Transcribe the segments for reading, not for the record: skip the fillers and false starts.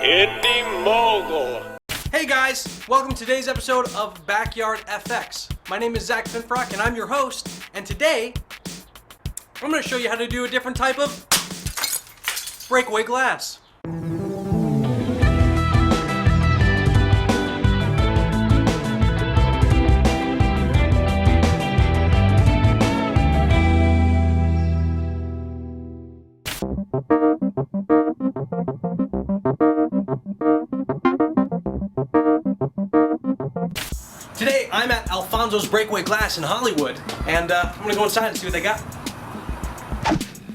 Indy Mogul. Hey guys, welcome to today's episode of Backyard FX. My name is Zack and I'm your host, and today I'm going to show you how to do a different type of breakaway glass. Today, I'm at Alfonso's Breakaway Glass in Hollywood, and I'm going to go inside and see what they got.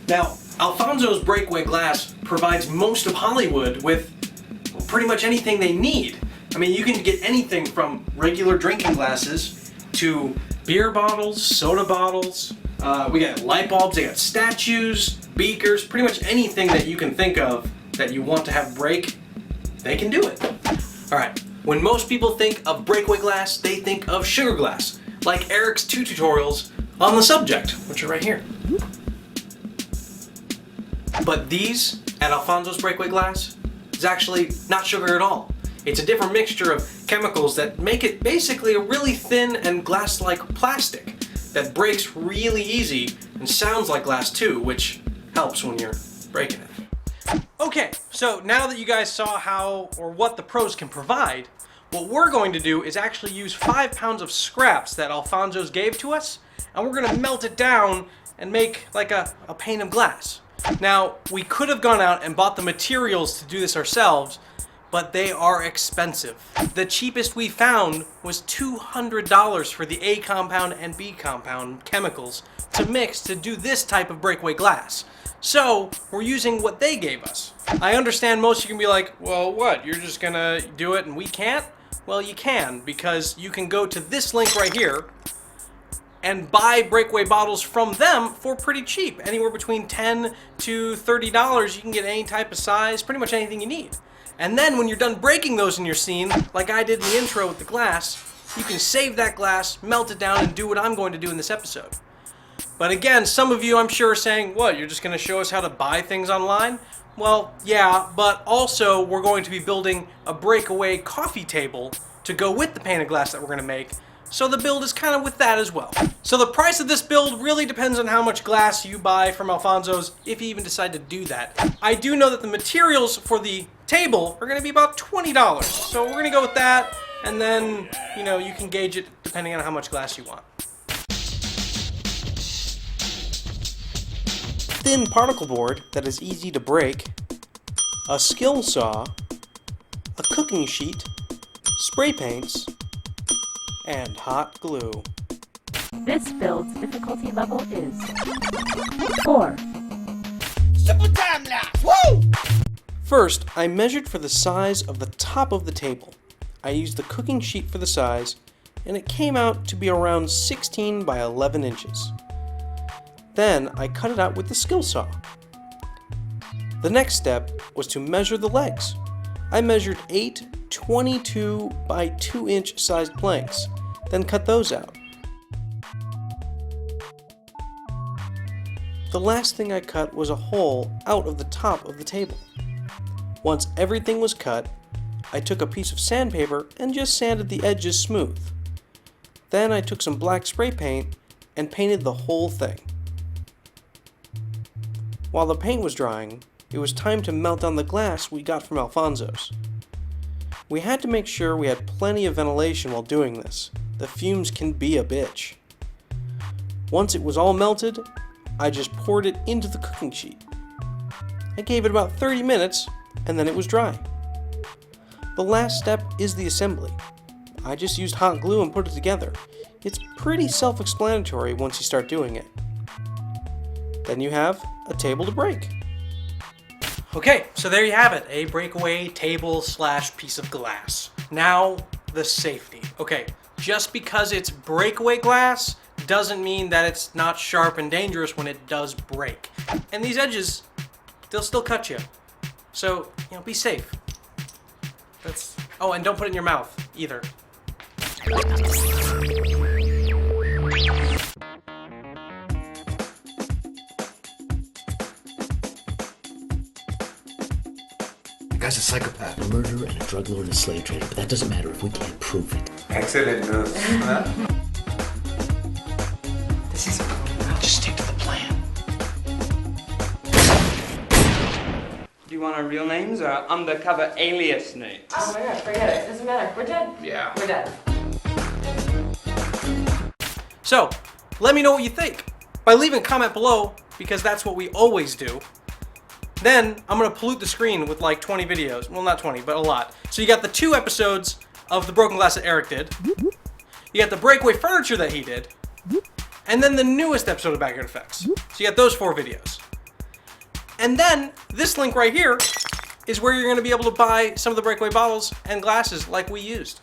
Now, Alfonso's Breakaway Glass provides most of Hollywood with pretty much anything they need. I mean, you can get anything from regular drinking glasses to beer bottles, soda bottles, we got light bulbs, they got statues, beakers, pretty much anything that you can think of that you want to have break, they can do it. Alright, when most people think of breakaway glass, they think of sugar glass, like Eric's 2 tutorials on the subject, which are right here. But these, at Alfonso's Breakaway Glass, is actually not sugar at all. It's a different mixture of chemicals that make it basically a really thin and glass-like plastic that breaks really easy and sounds like glass too, which helps when you're breaking it. Okay, so now that you guys saw how or what the pros can provide, what we're going to do is actually use 5 pounds of scraps that Alfonso's gave to us, and we're going to melt it down and make like a pane of glass. Now, we could have gone out and bought the materials to do this ourselves, but they are expensive. The cheapest we found was $200 for the A compound and B compound chemicals to mix to do this type of breakaway glass. So, we're using what they gave us. I understand most of you can be like, well, what, you're just gonna do it and we can't? Well, you can, because you can go to this link right here and buy breakaway bottles from them for pretty cheap. Anywhere between $10 to $30, you can get any type of size, pretty much anything you need. And then when you're done breaking those in your scene, like I did in the intro with the glass, you can save that glass, melt it down, and do what I'm going to do in this episode. But again, some of you I'm sure are saying, what, you're just going to show us how to buy things online? Well, yeah, but also we're going to be building a breakaway coffee table to go with the pane of glass that we're going to make. So the build is kind of with that as well. So the price of this build really depends on how much glass you buy from Alfonso's, if you even decide to do that. I do know that the materials for the table are going to be about $20. So we're going to go with that, and then, you know, you can gauge it depending on how much glass you want. Thin particle board that is easy to break, a skill saw, a cooking sheet, spray paints, and hot glue. This build's difficulty level is 4. Simple time lapse. Woo! First, I measured for the size of the top of the table. I used the cooking sheet for the size, and it came out to be around 16 by 11 inches. Then I cut it out with the skill saw. The next step was to measure the legs. I measured 8 22 by 2 inch sized planks, then cut those out. The last thing I cut was a hole out of the top of the table. Once everything was cut, I took a piece of sandpaper and just sanded the edges smooth. Then I took some black spray paint and painted the whole thing. While the paint was drying, it was time to melt down the glass we got from Alfonso's. We had to make sure we had plenty of ventilation while doing this. The fumes can be a bitch. Once it was all melted, I just poured it into the cooking sheet. I gave it about 30 minutes, and then it was dry. The last step is the assembly. I just used hot glue and put it together. It's pretty self-explanatory once you start doing it. Then you have a table to break. Okay, so there you have it, a breakaway table / piece of glass. Now, the safety. Okay, just because it's breakaway glass doesn't mean that it's not sharp and dangerous when it does break. And these edges, they'll still cut you. So, you know, be safe. Oh, and don't put it in your mouth either. guy's a psychopath. A murderer and a drug lord and a slave trader, but that doesn't matter if we can't prove it. Excellent news. This isn't going well. Just stick to the plan. Do you want our real names or our undercover alias names? Oh my god, forget it. Doesn't matter. We're dead. Yeah. We're dead. So, let me know what you think by leaving a comment below, because that's what we always do. Then, I'm going to pollute the screen with like 20 videos. Well, not 20, but a lot. So you got the 2 episodes of the broken glass that Eric did. You got the breakaway furniture that he did. And then the newest episode of Backyard Effects. So you got those 4 videos. And then, this link right here is where you're going to be able to buy some of the breakaway bottles and glasses like we used.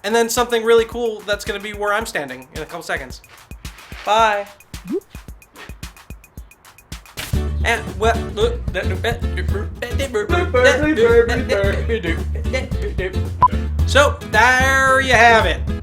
And then something really cool that's going to be where I'm standing in a couple seconds. Bye. And so there you have it.